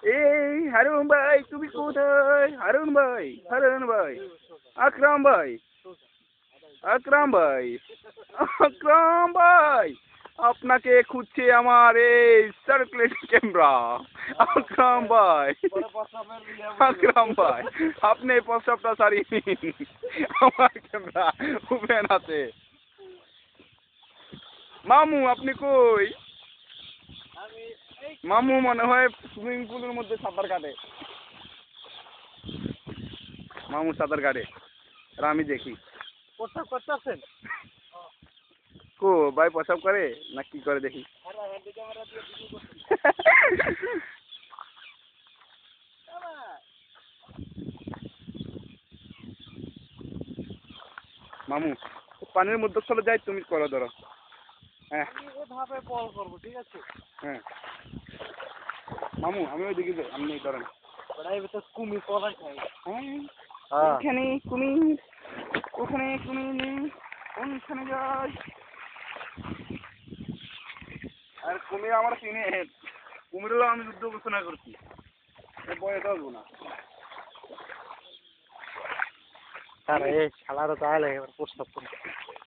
এই হারুন ভাই তুমি কোথায়? হারুন ভাই, হারুন ভাই, আকরাম ভাই, আকরাম ভাই, আকরাম ভাই, আপনাকে খুঁজছে আমার এই সার্কুলেট ক্যামেরা। আকরাম ভাই, আকরাম ভাই, আপনি প্রস্তাবটা সারিয়ে নিন, আমার ক্যামেরা ওপেন আছে। মামু আপনি কই? মামু মনে হয় সুইমিং পুলের মধ্যে সাঁতার কাটে। মামু সাঁতার কাটে আর আমি দেখি। প্রস্তাব করতেছেন? কো ভাই প্রসাব করে না কি করে দেখি। মামু পানির মধ্যে চলে যাই, তুমি করো ধরো। হ্যাঁ এভাবে বল করবো, ঠিক আছে? হ্যাঁ মামু আমি ওই দিকে যাই, আপনি করেন। তো কুমির পড়াই খাই। হ্যাঁ ওখানে কুমির, ওখানে কুমির নেই, ওখানে যাই। আর কুমির আমার চিনে, কুমিরেরও আমি যুদ্ধ ঘোষণা করছি, ভয়ে থাকবো না। আরে শালারও তাহলে এবার প্রস্তাব করবো।